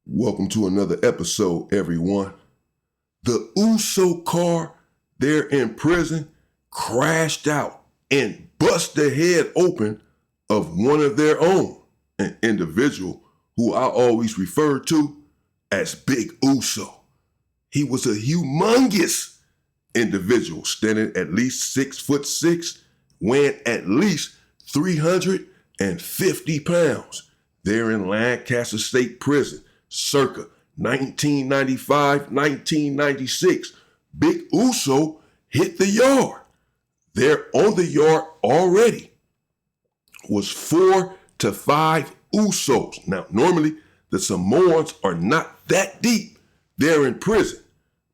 Welcome to another episode, everyone. The Uso car there in prison crashed out and bust the head open of one of their own, an individual who I always refer to as Big Uso. He was a humongous individual, standing at least 6'6", weighing at least 350 pounds, there in Lancaster State Prison, circa 1995-1996. Big Uso hit the yard. There on the yard already was 4 to 5 Usos. Now, normally the Somoans are not that deep there in prison,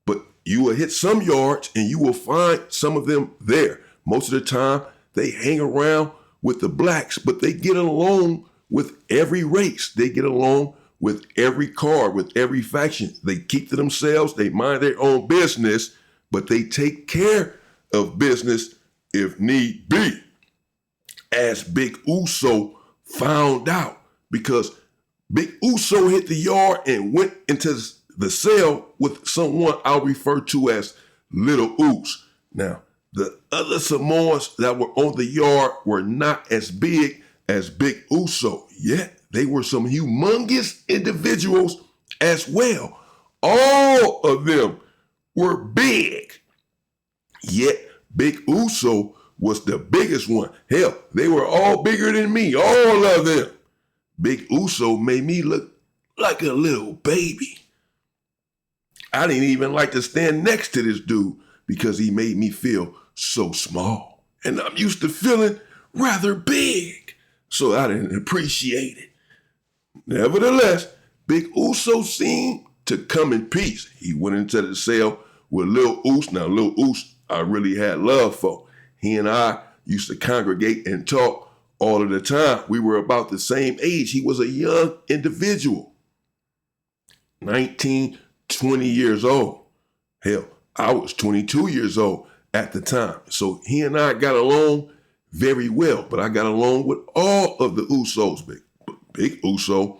but you will hit some yards and you will find some of them there. Most of the time they hang around with the blacks, but they get along with every race. They get along with every car, with every faction. They keep to themselves, they mind their own business, but they take care of business if need be. As Big Uso found out, because Big Uso hit the yard and went into the cell with someone I'll refer to as Little Us. Now, the other Samoans that were on the yard were not as big as Big Uso, yet they were some humongous individuals as well. All of them were big, yet Big Uso was the biggest one. Hell, they were all bigger than me, all of them. Big Uso made me look like a little baby. I didn't even like to stand next to this dude because he made me feel so small. And I'm used to feeling rather big, so I didn't appreciate it. Nevertheless, Big Uso seemed to come in peace. He went into the cell with Lil Us. Now, Lil Us, I really had love for. He and I used to congregate and talk all of the time. We were about the same age. He was a young individual, 19, 20 years old. Hell, I was 22 years old at the time. So he and I got along very well, but I got along with all of the Usos. Big Uso,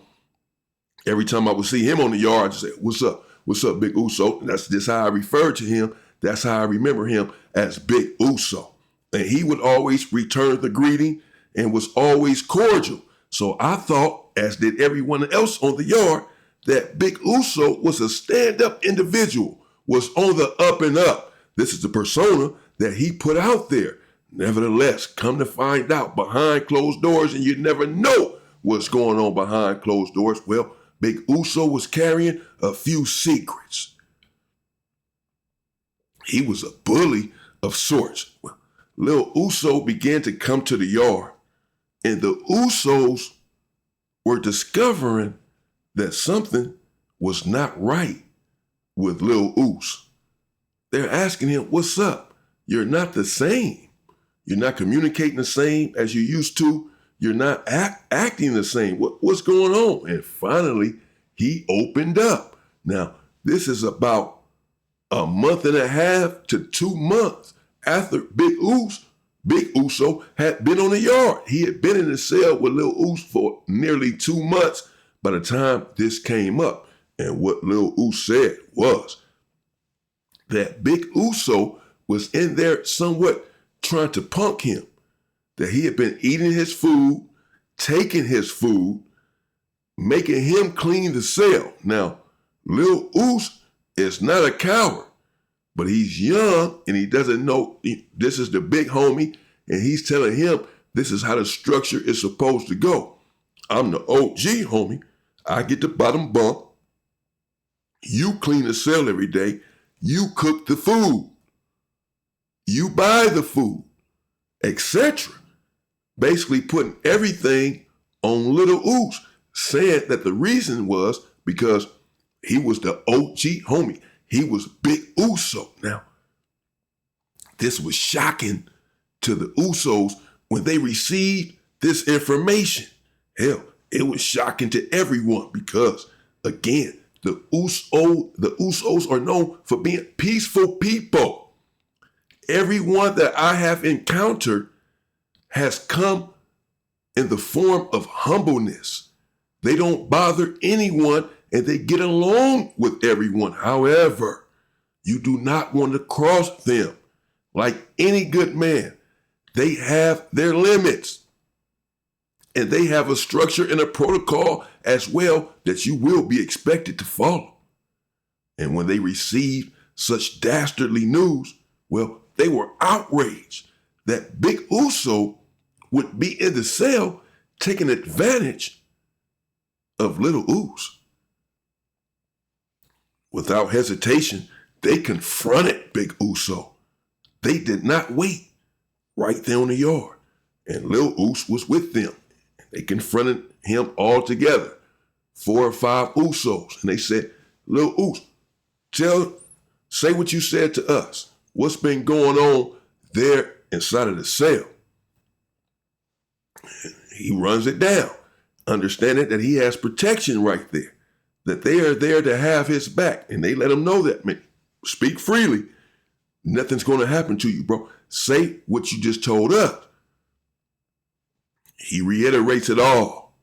every time I would see him on the yard, I'd just say, "What's up? What's up, Big Uso?" And that's just how I referred to him. That's how I remember him, as Big Uso. And he would always return the greeting and was always cordial. So I thought, as did everyone else on the yard, that Big Uso was a stand-up individual, was on the up and up. This is the persona that he put out there. Nevertheless, come to find out, behind closed doors, and you never know what's going on behind closed doors, well, Big Uso was carrying a few secrets. He was a bully of sorts. Well, Lil Uso began to come to the yard, and the Usos were discovering that something was not right with Lil Us. They're asking him, "What's up? You're not the same. You're not communicating the same as you used to. You're not acting the same. What's going on?" And finally, he opened up. Now, this is about a month and a half to 2 months after Big Uso had been on the yard. He had been in the cell with Lil Us for nearly 2 months by the time this came up. And what Lil Us said was that Big Uso was in there somewhat trying to punk him, that he had been eating his food, taking his food, making him clean the cell. Now, Lil Us is not a coward, but he's young and he doesn't know this is the big homie, and he's telling him this is how the structure is supposed to go. "I'm the OG homie. I get the bottom bunk. You clean the cell every day. You cook the food. You buy the food," etc. Basically putting everything on Little Us, saying that the reason was because he was the OG homie. He was Big Uso. Now, this was shocking to the Usos when they received this information. Hell, it was shocking to everyone because, again, the Usos are known for being peaceful people. Everyone that I have encountered has come in the form of humbleness. They don't bother anyone and they get along with everyone. However, you do not want to cross them. Like any good man, they have their limits. And they have a structure and a protocol as well that you will be expected to follow. And when they received such dastardly news, well, they were outraged that Big Uso would be in the cell taking advantage of little Us. Without hesitation, they confronted Big Uso. They did not wait right there on the yard. And Lil Us was with them. They confronted him all together, 4 or 5 Usos. And they said, Lil Us, say what you said to us. What's been going on there inside of the cell? He runs it down, understanding that he has protection right there, that they are there to have his back. And they let him know that, man, speak freely. Nothing's going to happen to you, bro. Say what you just told us. He reiterates it all.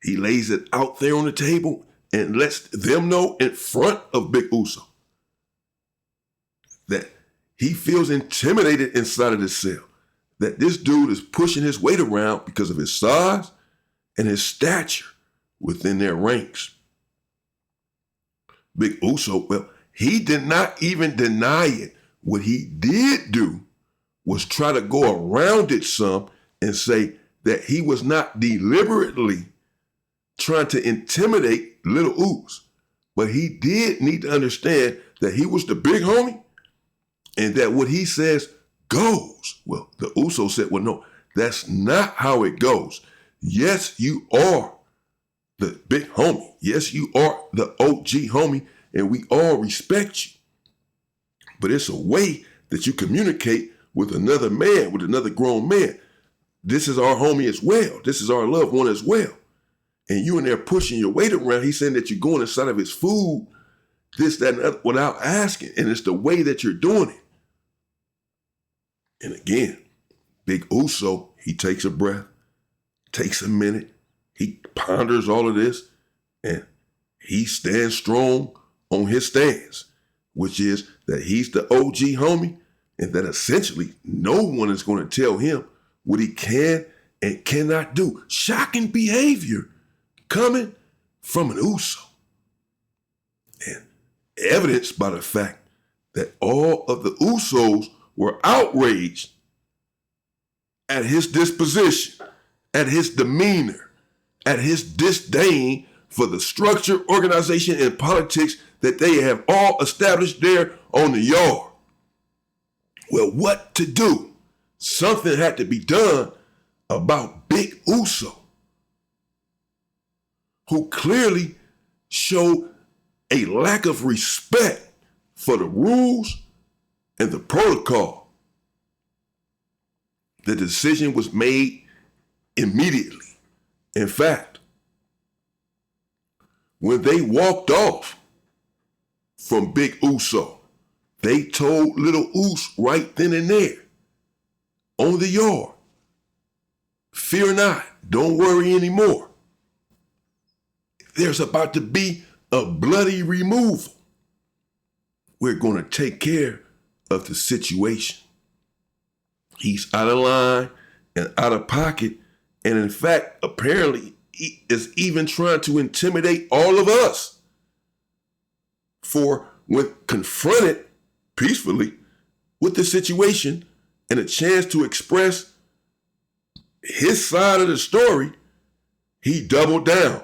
He lays it out there on the table and lets them know in front of Big Uso that he feels intimidated inside of the cell, that this dude is pushing his weight around because of his size and his stature within their ranks. Big Uso, well, he did not even deny it. What he did do was try to go around it some and say that he was not deliberately trying to intimidate little Us, but he did need to understand that he was the big homie and that what he says goes. Well, the Uso said, well, no, that's not how it goes. Yes, you are the big homie. Yes, you are the OG homie, and we all respect you. But it's a way that you communicate with another man, with another grown man. This is our homie as well. This is our loved one as well. And you in there pushing your weight around. He's saying that you're going inside of his food, this, that, and other, without asking. And it's the way that you're doing it. And again, Big Uso, he takes a breath, takes a minute. He ponders all of this, and he stands strong on his stance, which is that he's the OG homie, and that essentially no one is going to tell him what he can and cannot do. Shocking behavior coming from an Uso. And evidenced by the fact that all of the Usos were outraged at his disposition, at his demeanor, at his disdain for the structure, organization, and politics that they have all established there on the yard. Well, what to do? Something had to be done about Big Uso, who clearly showed a lack of respect for the rules and the protocol. The decision was made immediately. In fact, when they walked off from Big Uso, they told little Us right then and there on the yard, fear not, don't worry anymore. There's about to be a bloody removal. We're going to take care of the situation. He's out of line and out of pocket, and in fact, apparently he is even trying to intimidate all of us. For when confronted peacefully with the situation and a chance to express his side of the story, he doubled down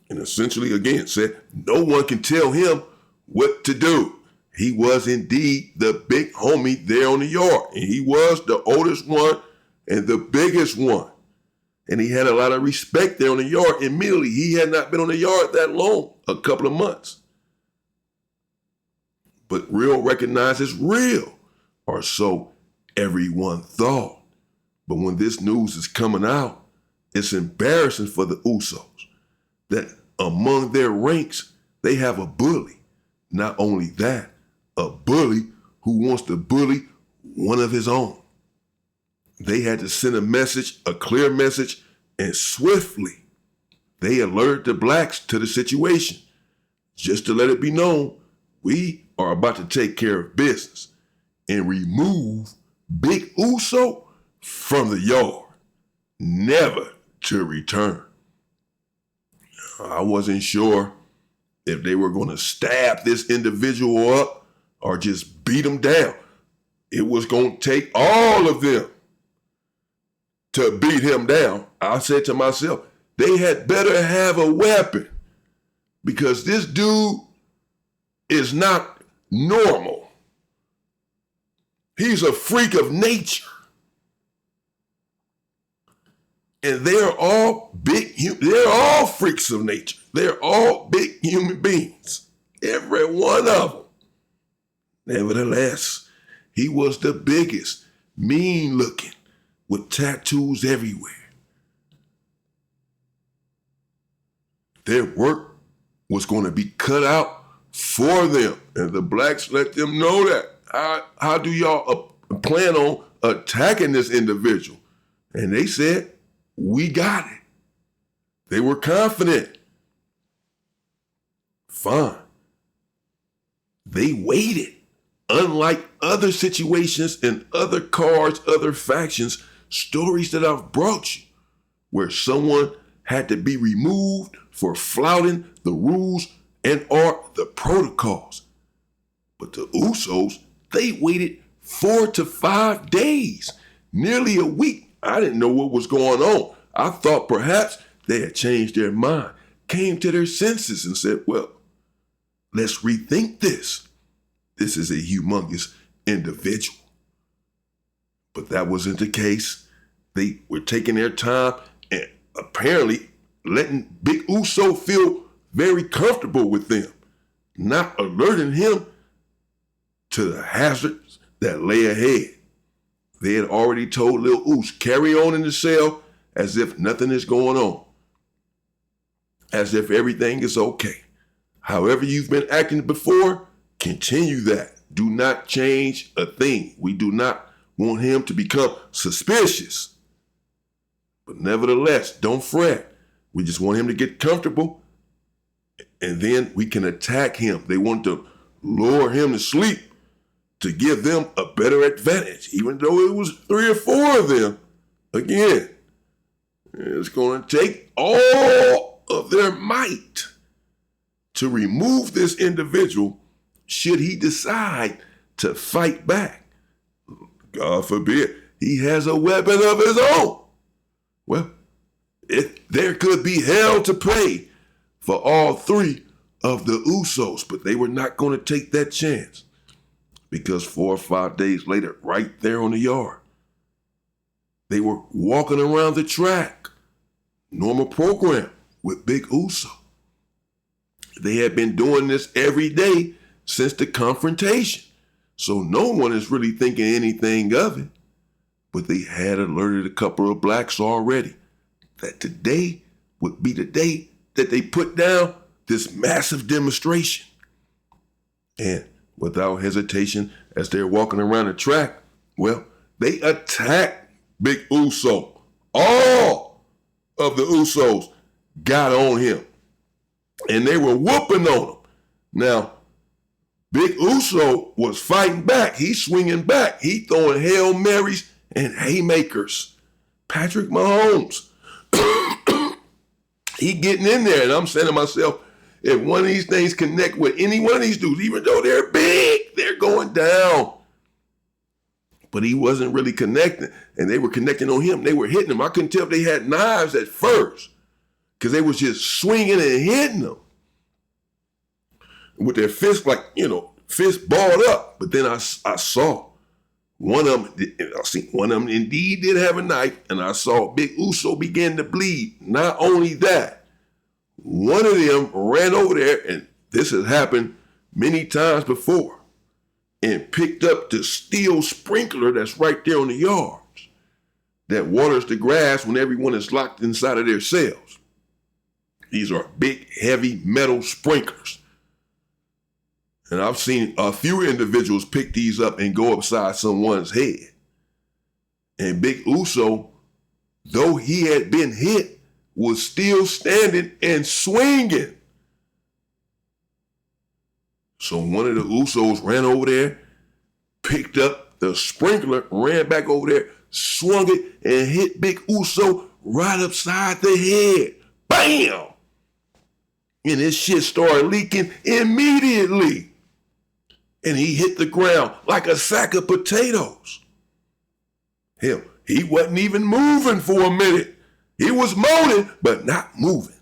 and essentially again said no one can tell him what to do. He was indeed the big homie there on the yard, and he was the oldest one and the biggest one. And he had a lot of respect there on the yard. Immediately, he had not been on the yard that long, a couple of months. But real recognizes real, or so everyone thought. But when this news is coming out, it's embarrassing for the Usos that among their ranks, they have a bully. Not only that, a bully who wants to bully one of his own. They had to send a message, a clear message, and swiftly they alerted the blacks to the situation, just to let it be known, we are about to take care of business and remove Big Uso from the yard, never to return. I wasn't sure if they were going to stab this individual up or just beat him down. It was going to take all of them to beat him down. I said to myself, they had better have a weapon, because this dude is not normal. He's a freak of nature. And they're all freaks of nature. They're all big human beings, every one of them. Nevertheless, he was the biggest, mean looking, with tattoos everywhere. Their work was going to be cut out for them, and the blacks let them know that. How do y'all plan on attacking this individual? And they said, we got it. They were confident. Fine. They waited. Unlike other situations and other cards, other factions, stories that I've brought you, where someone had to be removed for flouting the rules and or the protocols. But the Usos, they waited 4 to 5 days, nearly a week. I didn't know what was going on. I thought perhaps they had changed their mind, came to their senses and said, well, let's rethink this. This is a humongous individual. But that wasn't the case. They were taking their time and apparently letting Big Uso feel very comfortable with them, not alerting him to the hazards that lay ahead. They had already told Lil Us, carry on in the cell as if nothing is going on, as if everything is okay. However you've been acting before, continue that. Do not change a thing. We do not want him to become suspicious. But nevertheless, don't fret. We just want him to get comfortable, and then we can attack him. They want to lure him to sleep to give them a better advantage, even though it was 3 or 4 of them. Again, it's going to take all of their might to remove this individual should he decide to fight back. God forbid, he has a weapon of his own. Well, there could be hell to pay for all 3 of the Usos, but they were not going to take that chance. Because 4 or 5 days later, right there on the yard, they were walking around the track. Normal program with Big Uso. They had been doing this every day since the confrontation. So no one is really thinking anything of it. But they had alerted a couple of blacks already that today would be the day that they put down this massive demonstration. And without hesitation, as they're walking around the track, well, they attacked Big Uso. All of the Usos got on him, and they were whooping on him. Now, Big Uso was fighting back. He's swinging back. He throwing Hail Marys and haymakers. Patrick Mahomes. He getting in there, and I'm saying to myself, if one of these things connect with any one of these dudes, even though they're big, they're going down. But he wasn't really connecting, and they were connecting on him. They were hitting him. I couldn't tell if they had knives at first because they was just swinging and hitting him with their fists, like, fists balled up. But then I saw one of them indeed did have a knife, and I saw Big Uso begin to bleed. Not only that, one of them ran over there, and this has happened many times before, and picked up the steel sprinkler that's right there on the yards that waters the grass when everyone is locked inside of their cells. These are big, heavy metal sprinklers. And I've seen a few individuals pick these up and go upside someone's head. And Big Uso, though he had been hit, was still standing and swinging. So one of the Usos ran over there, picked up the sprinkler, ran back over there, swung it, and hit Big Uso right upside the head. Bam! And his shit started leaking immediately. And he hit the ground like a sack of potatoes. Hell, he wasn't even moving for a minute. He was moaning, but not moving.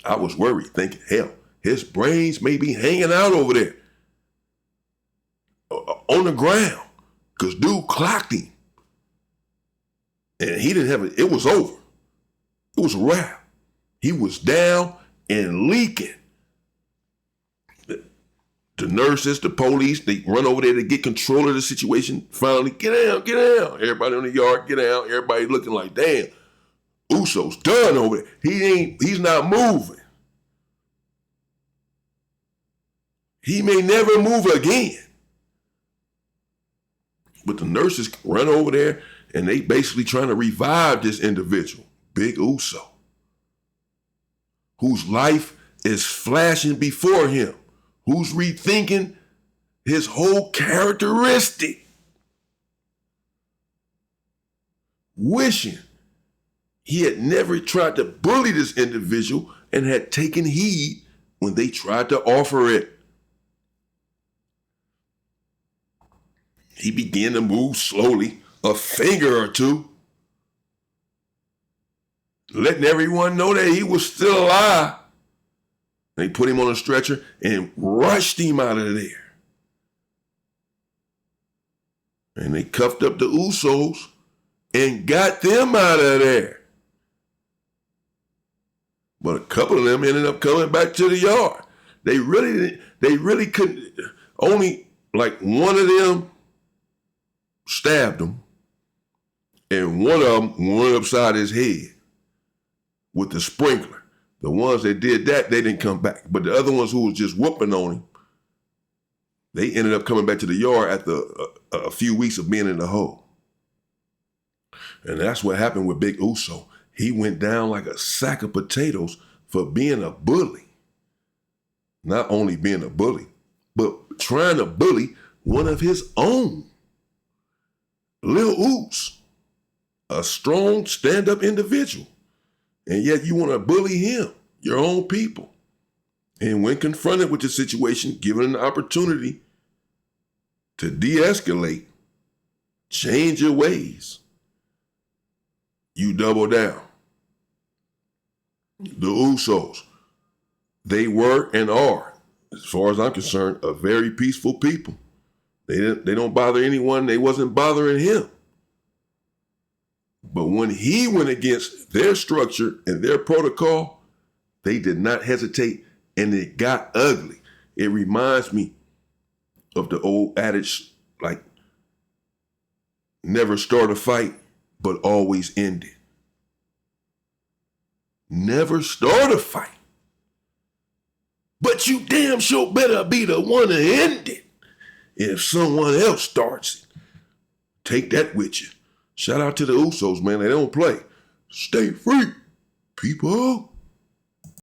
I was worried, thinking, hell, his brains may be hanging out over there on the ground, because dude clocked him. And he didn't have it. It was over. It was a wrap. He was down and leaking. The nurses, the police, they run over there to get control of the situation. Finally, get out, get out. Everybody in the yard, get out. Everybody looking like, damn, Uso's done over there. He's not moving. He may never move again. But the nurses run over there and they basically trying to revive this individual, Big Uso, whose life is flashing before him, who's rethinking his whole characteristic, wishing he had never tried to bully this individual and had taken heed when they tried to offer it. He began to move slowly, a finger or two, letting everyone know that he was still alive. They put him on a stretcher and rushed him out of there. And they cuffed up the Usos and got them out of there. But a couple of them ended up coming back to the yard. They really couldn't, only like one of them stabbed him, and one of them went upside his head with the sprinkler. The ones that did that, they didn't come back. But the other ones who was just whooping on him, they ended up coming back to the yard after a few weeks of being in the hole. And that's what happened with Big Uso. He went down like a sack of potatoes for being a bully. Not only being a bully, but trying to bully one of his own. Lil Us, a strong stand-up individual. And yet you want to bully him, your own people. And when confronted with the situation, given an opportunity to de-escalate, change your ways, you double down. The Usos, they were and are, as far as I'm concerned, a very peaceful people. They don't bother anyone. They wasn't bothering him. But when he went against their structure and their protocol, they did not hesitate, and it got ugly. It reminds me of the old adage, like, never start a fight, but always end it. Never start a fight, but you damn sure better be the one to end it if someone else starts it. Take that with you. Shout out to the Usos, man. They don't play. Stay free, people.